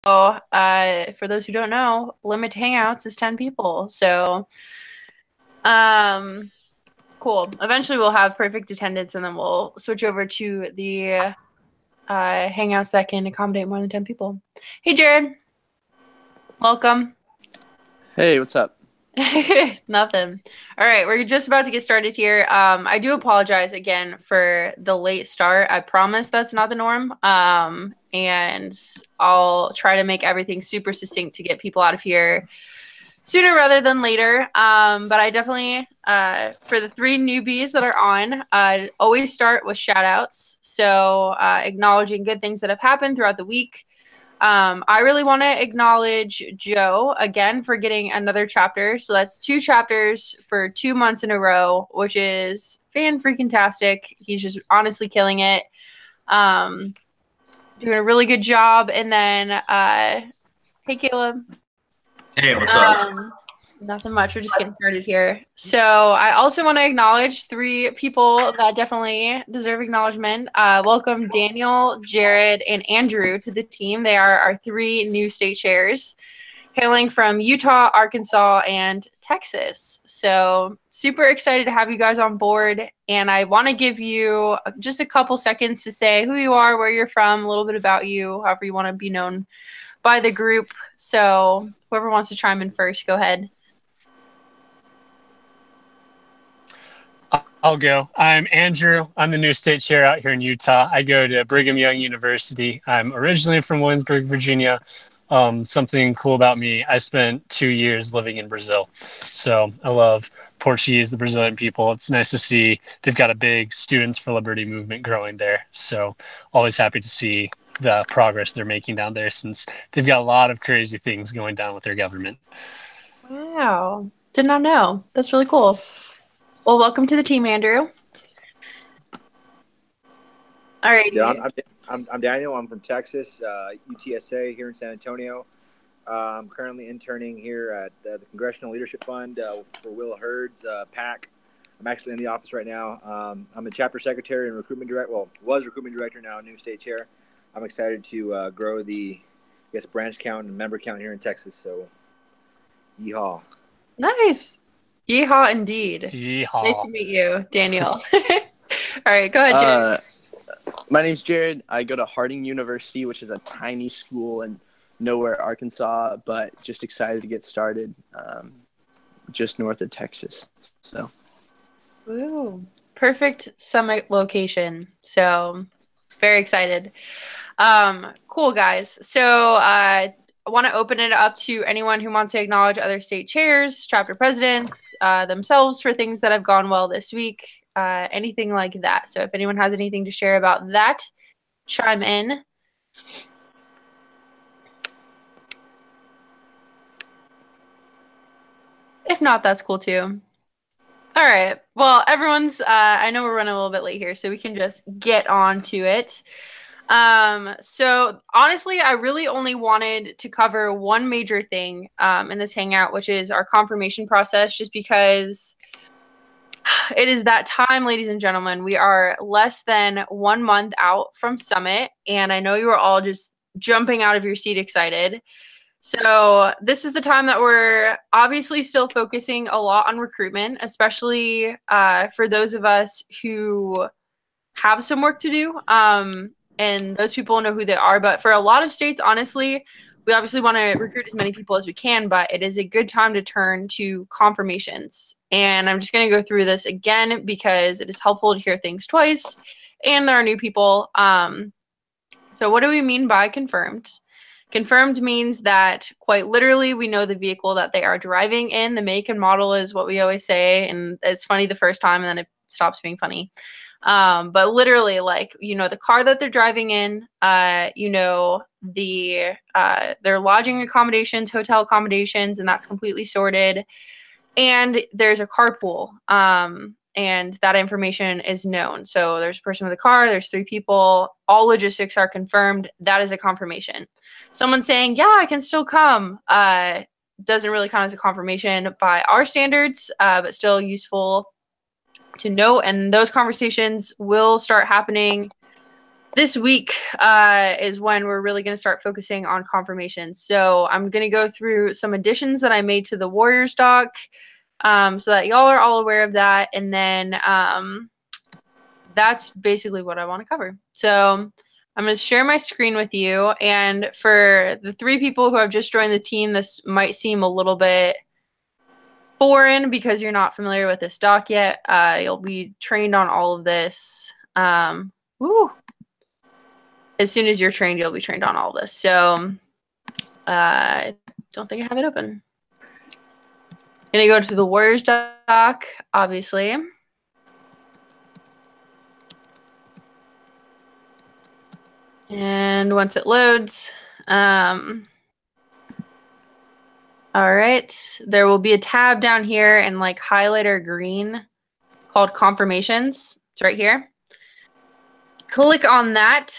For those who don't know, limit to Hangouts is 10 people. So, cool. Eventually we'll have perfect attendance and then we'll switch over to the Hangouts that can accommodate more than 10 people. Hey, Jared. Welcome. Hey, what's up? Nothing. All right, we're just about to get started here. I do apologize again for the late start. I promise that's not the norm. And I'll try to make everything super succinct to get people out of here sooner rather than later. But I definitely, for the 3 newbies that are on, always start with shout outs. So acknowledging good things that have happened throughout the week. I really want to acknowledge Joe again for getting another chapter. So that's 2 chapters for 2 months in a row, which is fan-freaking-tastic. He's just honestly killing it. Doing a really good job. And then, hey, Caleb. Hey, what's up? Nothing much. We're just getting started here. So I also want to acknowledge 3 people that definitely deserve acknowledgement. Welcome Daniel, Jared, and Andrew to the team. They are our 3 new state chairs, hailing from Utah, Arkansas, and Texas. So super excited to have you guys on board. And I want to give you just a couple seconds to say who you are, where you're from, a little bit about you, however you want to be known by the group. So whoever wants to chime in first, go ahead. I'll go. I'm Andrew. I'm the new state chair out here in Utah. I go to Brigham Young University. I'm originally from Williamsburg, Virginia. Something cool about me, I spent 2 years living in Brazil. So I love Portuguese, the Brazilian people. It's nice to see they've got a big Students for Liberty movement growing there. So always happy to see the progress they're making down there since they've got a lot of crazy things going down with their government. Wow. Did not know. That's really cool. Well, welcome to the team, Andrew. All right. Yeah, I'm Daniel. I'm from Texas, UTSA here in San Antonio. I'm currently interning here at the Congressional Leadership Fund for Will Hurd's PAC. I'm actually in the office right now. I'm a chapter secretary and recruitment director. Well, was recruitment director, now new state chair. I'm excited to grow the, branch count and member count here in Texas. So, yeehaw! Nice. Yeehaw indeed. Yeehaw. Nice to meet you, Daniel. All right, go ahead, Jared. My name's Jared. I go to Harding University, which is a tiny school in nowhere, Arkansas, but just excited to get started just north of Texas. So, Ooh, perfect summit location. So, very excited. Cool, guys. So, I want to open it up to anyone who wants to acknowledge other state chairs, chapter presidents, themselves for things that have gone well this week, anything like that. So if anyone has anything to share about that, chime in. If not, that's cool too. All right. Well, everyone's, I know we're running a little bit late here, so we can just get on to it. So honestly, I really only wanted to cover one major thing in this hangout, which is our confirmation process, just because it is that time, ladies and gentlemen. We are less than 1 month out from Summit, and I know you are all just jumping out of your seat excited. So this is the time that we're obviously still focusing a lot on recruitment, especially for those of us who have some work to do. And those people know who they are. But for a lot of states, honestly, we obviously want to recruit as many people as we can, but it is a good time to turn to confirmations. And I'm just going to go through this again because it is helpful to hear things twice. And there are new people. So what do we mean by confirmed? Confirmed means that quite literally we know the vehicle that they are driving in. The make and model is what we always say. And it's funny the first time and then it stops being funny. But literally, like, you know, the car that they're driving in, you know, their lodging accommodations, hotel accommodations, and that's completely sorted. And there's a carpool, and that information is known. So there's a person with a car, there's 3 people, all logistics are confirmed. That is a confirmation. Someone saying, yeah, I can still come, doesn't really count as a confirmation by our standards, but still useful to know. And those conversations will start happening this week is when we're really going to start focusing on confirmations. So I'm going to go through some additions that I made to the Warriors doc, so that y'all are all aware of that. And then that's basically what I want to cover. So I'm going to share my screen with you. And for the 3 people who have just joined the team, this might seem a little bit foreign because you're not familiar with this doc yet. You'll be trained on all of this. Woo! As soon as you're trained, you'll be trained on all of this. So I don't think I have it open. I'm going to go to the Warriors doc, obviously. And once it loads, all right, there will be a tab down here in like highlighter green called confirmations. It's right here. Click on that.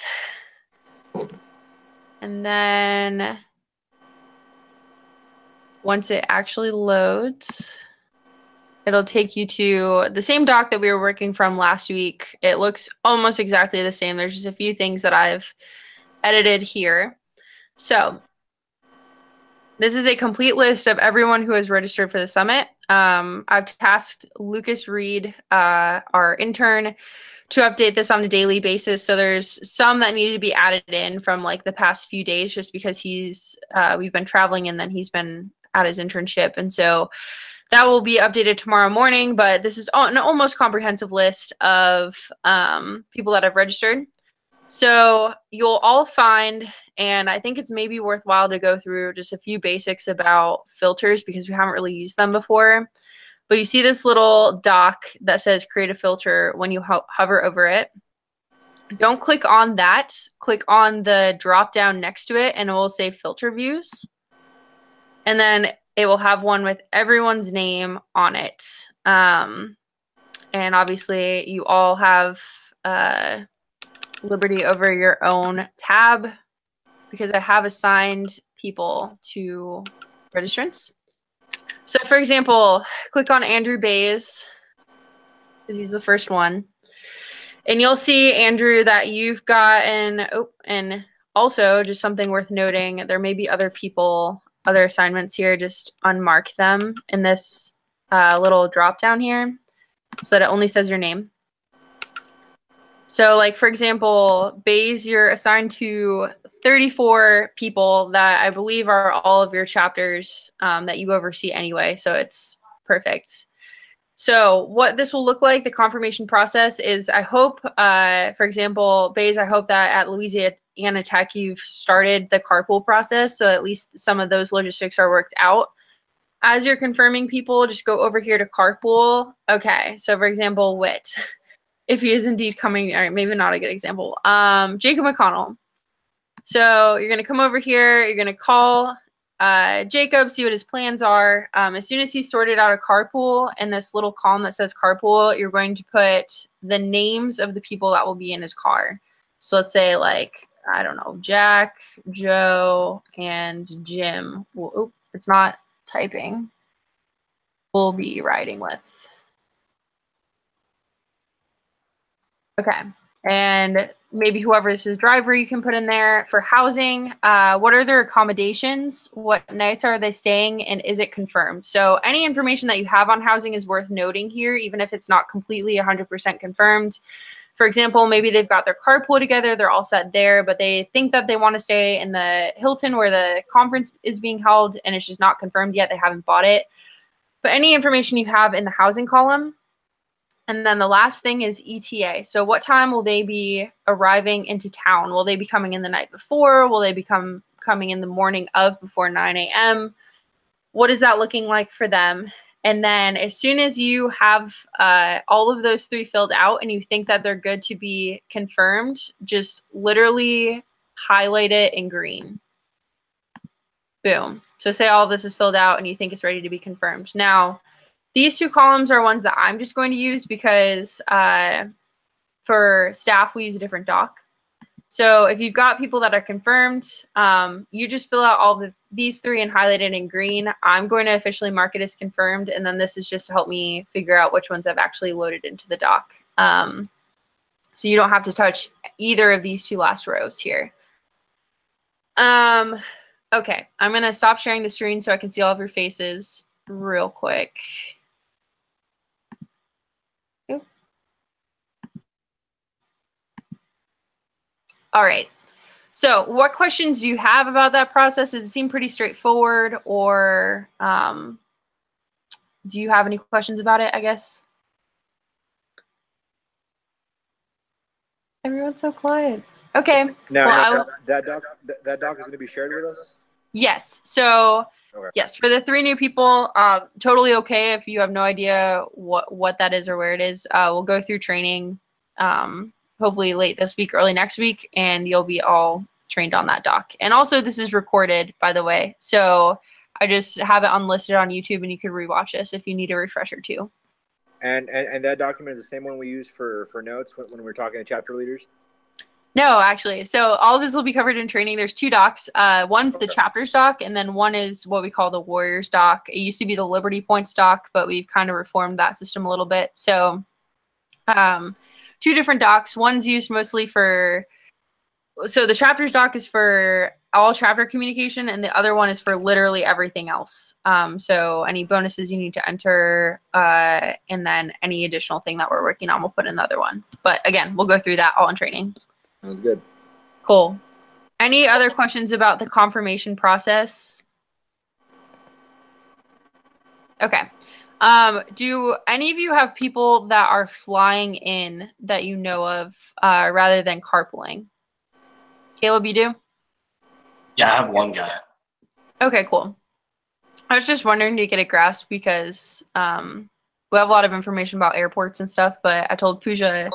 And then once it actually loads, it'll take you to the same doc that we were working from last week. It looks almost exactly the same. There's just a few things that I've edited here. So this is a complete list of everyone who has registered for the summit. I've tasked Lucas Reed, our intern, to update this on a daily basis. So there's some that needed to be added in from like the past few days just because we've been traveling and then he's been at his internship. And so that will be updated tomorrow morning, but this is an almost comprehensive list of people that have registered. So you'll all find, and I think it's maybe worthwhile to go through just a few basics about filters because we haven't really used them before. But you see this little dock that says create a filter when you hover over it. Don't click on that. Click on the drop down next to it and it will say filter views. And then it will have one with everyone's name on it. And obviously you all have liberty over your own tab because I have assigned people to registrants. So for example, click on Andrew Bays because he's the first one. And you'll see, Andrew, that you've gotten, and also just something worth noting, there may be other people, other assignments here, just unmark them in this little drop down here so that it only says your name. So like, for example, Bays, you're assigned to 34 people that I believe are all of your chapters that you oversee anyway. So it's perfect. So what this will look like, the confirmation process is, I hope, for example, Bays, I hope that at Louisiana Tech, you've started the carpool process. So at least some of those logistics are worked out. As you're confirming people, just go over here to carpool. Okay. So for example, Wit. If he is indeed coming, all right, maybe not a good example. Jacob McConnell. So you're going to come over here. You're going to call Jacob, see what his plans are. As soon as he's sorted out a carpool in this little column that says carpool, you're going to put the names of the people that will be in his car. So let's say like, I don't know, Jack, Joe, and Jim. Well, it's not typing. We'll be riding with. Okay, and maybe whoever is his driver you can put in there. For housing, what are their accommodations? What nights are they staying? And is it confirmed? So any information that you have on housing is worth noting here, even if it's not completely 100% confirmed. For example, maybe they've got their carpool together, they're all set there, but they think that they want to stay in the Hilton where the conference is being held and it's just not confirmed yet, they haven't bought it. But any information you have in the housing column. And then the last thing is ETA. So what time will they be arriving into town? Will they be coming in the night before? Will they be coming in the morning of before 9 a.m.? What is that looking like for them? And then as soon as you have all of those 3 filled out and you think that they're good to be confirmed, just literally highlight it in green. Boom. So say all of this is filled out and you think it's ready to be confirmed. Now, these 2 columns are ones that I'm just going to use because for staff, we use a different doc. So if you've got people that are confirmed, you just fill out all of these 3 and highlight it in green. I'm going to officially mark it as confirmed. And then this is just to help me figure out which ones I've actually loaded into the doc. So you don't have to touch either of these two last rows here. Okay, I'm gonna stop sharing the screen so I can see all of your faces real quick. Oop. All right. So what questions do you have about that process? Does it seem pretty straightforward, or do you have any questions about it, I guess? Everyone's so quiet. Okay. Now, that doc is going to be shared with us? Yes. So, Okay. yes, for the 3 new people, totally okay if you have no idea what that is or where it is. We'll go through training, hopefully late this week, early next week, and you'll be all trained on that doc. And also, this is recorded, by the way. So I just have it unlisted on YouTube, and you can rewatch this if you need a refresher too. And that document is the same one we use for notes when we're talking to chapter leaders? No, actually. So all of this will be covered in training. There's 2 docs. One's the chapters doc, and then one is what we call the Warriors doc. It used to be the Liberty Points doc, but we've kind of reformed that system a little bit. So 2 different docs. One's used mostly for, so the chapters doc is for all chapter communication, and the other one is for literally everything else. So any bonuses you need to enter, and then any additional thing that we're working on, we'll put in the other one. But again, we'll go through that all in training. Sounds good. Cool. Any other questions about the confirmation process? Okay. Do any of you have people that are flying in that you know of, rather than carpooling? Caleb, you do? Yeah, I have one guy. Okay, cool. I was just wondering to get a grasp because we have a lot of information about airports and stuff, but I told Pooja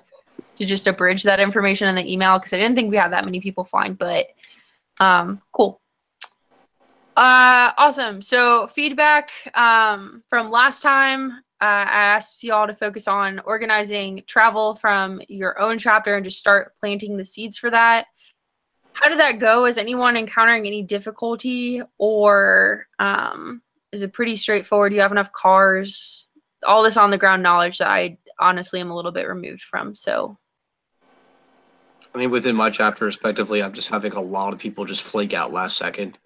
to just abridge that information in the email because I didn't think we had that many people flying, but cool. Awesome. So feedback from last time, I asked y'all to focus on organizing travel from your own chapter and just start planting the seeds for that. How did that go? Is anyone encountering any difficulty, or is it pretty straightforward? Do you have enough cars? All this on the ground knowledge that I honestly am a little bit removed from. So, I mean, within my chapter, respectively, I'm just having a lot of people just flake out last second.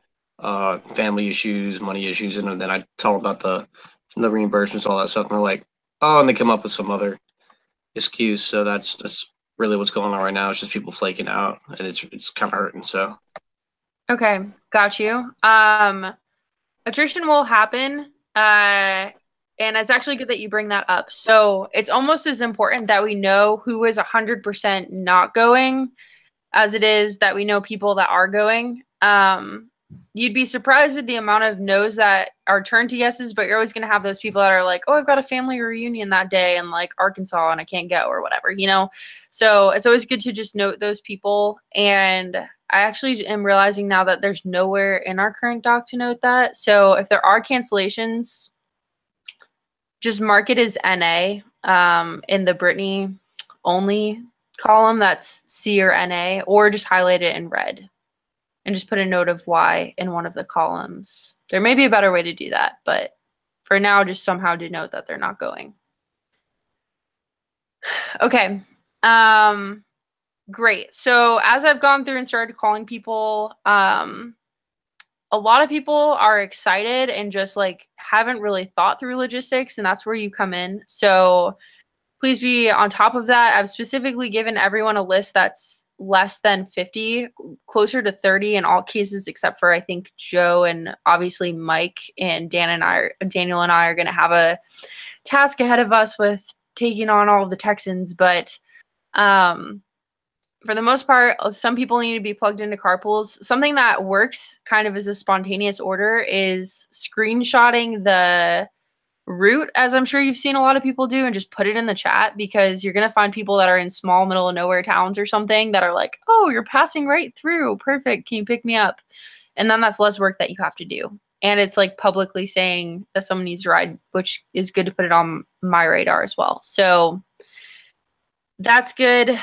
Family issues, money issues, and then I tell them about the reimbursements, all that stuff, and they're like, oh, and they come up with some other excuse. So that's really what's going on right now. It's just people flaking out, and it's kind of hurting. So, okay, got you. Attrition will happen, and it's actually good that you bring that up. So it's almost as important that we know who is 100% not going as it is that we know people that are going. You'd be surprised at the amount of no's that are turned to yeses, but you're always going to have those people that are like, oh, I've got a family reunion that day in like Arkansas and I can't go or whatever, you know? So it's always good to just note those people. And I actually am realizing now that there's nowhere in our current doc to note that. So if there are cancellations, just mark it as NA in the Brittany only column. That's C or NA, or just highlight it in red and just put a note of why in one of the columns. There may be a better way to do that, but for now, just somehow denote that they're not going. Okay. Great. So as I've gone through and started calling people, a lot of people are excited and just like haven't really thought through logistics, and that's where you come in. So please be on top of that. I've specifically given everyone a list that's less than 50, closer to 30 in all cases, except for I think Joe and obviously Mike and Daniel and I are going to have a task ahead of us with taking on all of the Texans. But for the most part, some people need to be plugged into carpools. Something that works kind of as a spontaneous order is screenshotting the route, as I'm sure you've seen a lot of people do, and just put it in the chat, because you're going to find people that are in small middle of nowhere towns or something that are like, oh, you're passing right through. Perfect. Can you pick me up? And then that's less work that you have to do. And it's like publicly saying that someone needs to ride, which is good to put it on my radar as well. So that's good.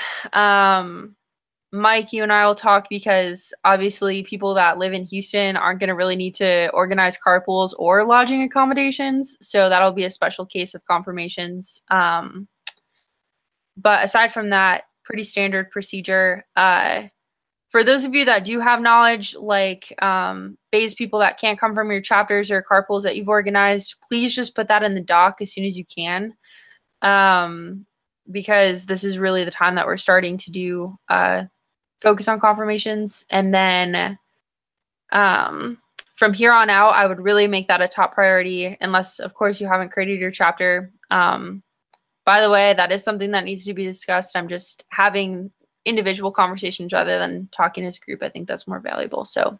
Mike, you and I will talk, because obviously people that live in Houston aren't going to really need to organize carpools or lodging accommodations. So that'll be a special case of confirmations. But aside from that, pretty standard procedure. For those of you that do have knowledge, like phase people that can't come from your chapters or carpools that you've organized, please just put that in the doc as soon as you can, because this is really the time that we're starting to do focus on confirmations. And then from here on out, I would really make that a top priority, unless, of course, you haven't created your chapter. By the way, that is something that needs to be discussed. I'm just having individual conversations rather than talking as a group. I think that's more valuable. So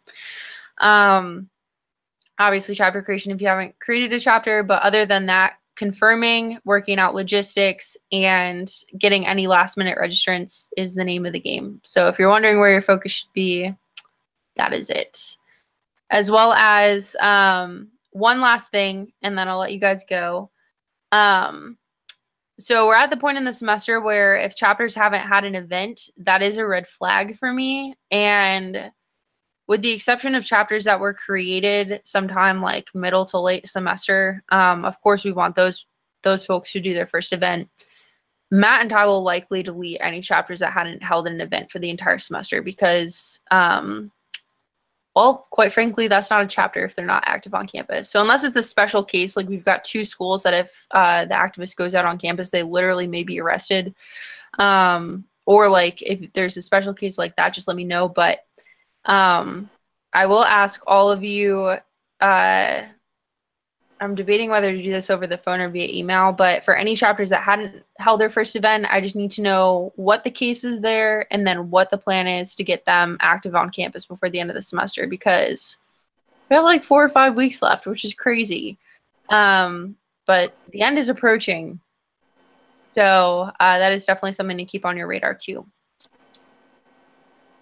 obviously chapter creation if you haven't created a chapter, but other than that, confirming, working out logistics, and getting any last minute registrants is the name of the game. So if you're wondering where your focus should be, that is it. As well as one last thing, and then I'll let you guys go. So we're at the point in the semester where if chapters haven't had an event, that is a red flag for me. And with the exception of chapters that were created sometime like middle to late semester, of course we want those folks to do their first event. Matt and Ty will likely delete any chapters that hadn't held an event for the entire semester because, well, quite frankly, that's not a chapter if they're not active on campus. So unless it's a special case, like we've got 2 schools that if the activist goes out on campus, they literally may be arrested. Or like if there's a special case like that, just let me know. But I will ask all of you, I'm debating whether to do this over the phone or via email, but for any chapters that hadn't held their first event, I just need to know what the case is there and then what the plan is to get them active on campus before the end of the semester, because we have like 4 or 5 weeks left, which is crazy. But the end is approaching. So that is definitely something to keep on your radar too.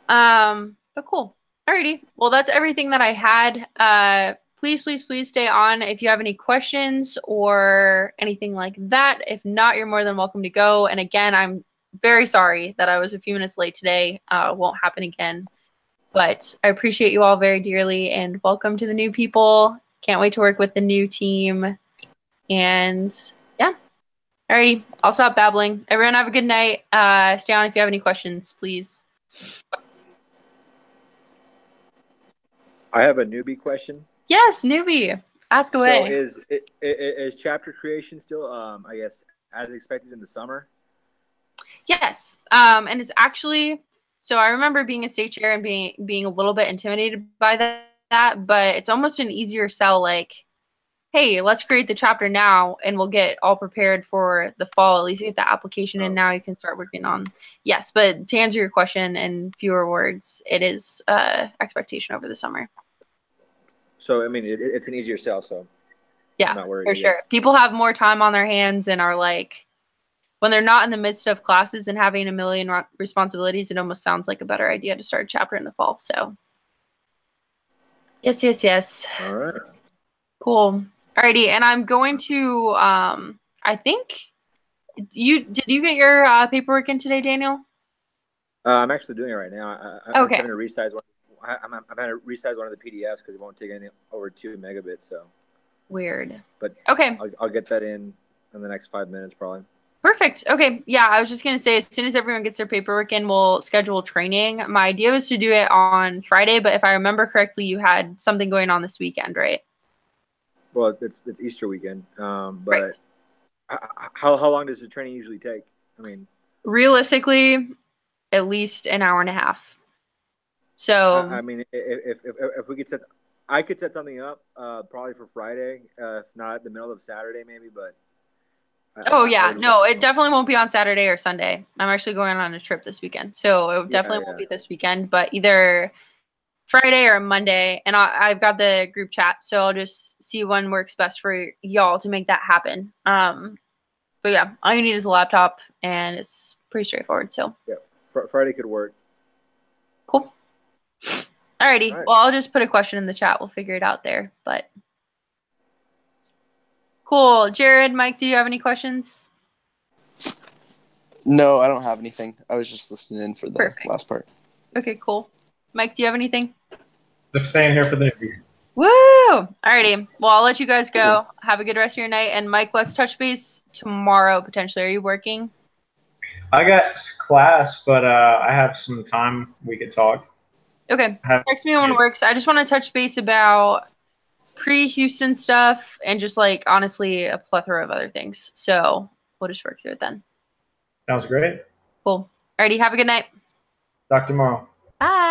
But cool. Alrighty. Well, that's everything that I had. Please, please, please stay on if you have any questions or anything like that. If not, you're more than welcome to go. And again, I'm very sorry that I was a few minutes late today. Won't happen again. But I appreciate you all very dearly and welcome to the new people. Can't wait to work with the new team. And yeah. Alrighty. I'll stop babbling. Everyone have a good night. Stay on if you have any questions, please. I have a newbie question. Yes, newbie. Ask away. So is chapter creation still, I guess, as expected in the summer? Yes. And it's actually, so I remember being a state chair and being a little bit intimidated by that, but it's almost an easier sell, like, hey, let's create the chapter now and we'll get all prepared for the fall. At least get the application in now, you can start working on. Yes, but to answer your question in fewer words, it is expectation over the summer. So, I mean, it's an easier sell, so yeah, I'm not worried. For sure. People have more time on their hands and are like, when they're not in the midst of classes and having a million responsibilities, it almost sounds like a better idea to start a chapter in the fall. So, yes, yes, yes. All right. Cool. Alrighty, and I'm going to, I think, did you get your paperwork in today, Daniel? I'm actually doing it right now. I'm okay. Having to resize one. I'm having to resize one of the PDFs because it won't take anything over 2 megabits. So weird. But okay, I'll get that in the next 5 minutes probably. Perfect. Okay. Yeah, I was just gonna say as soon as everyone gets their paperwork in, we'll schedule training. My idea was to do it on Friday, but if I remember correctly, you had something going on this weekend, right? Well, it's Easter weekend. But right. How long does the training usually take? I mean, realistically, at least an hour and a half. So I mean, if we could set, I could set something up probably for Friday, if not at the middle of Saturday, maybe. But no, it definitely won't be on Saturday or Sunday. I'm actually going on a trip this weekend, so it definitely won't be this weekend, but either Friday or Monday. And I've got the group chat, so I'll just see when works best for y'all to make that happen. But yeah, all you need is a laptop, and it's pretty straightforward. So yeah, Friday could work. Cool. Alrighty. Well, I'll just put a question in the chat. We'll figure it out there. But cool. Jared, Mike, do you have any questions? No, I don't have anything. I was just listening in for the last part. Okay, cool. Mike, do you have anything? Just staying here for the interview. Woo! Alrighty. Well, I'll let you guys go. Have a good rest of your night. And Mike, let's touch base tomorrow potentially. Are you working? I got class, but I have some time we could talk. Okay. Have- Text me when it works. I just want to touch base about pre-Houston stuff and just like honestly a plethora of other things. So we'll just work through it then. Sounds great. Cool. Alrighty. Have a good night. Talk tomorrow. Bye.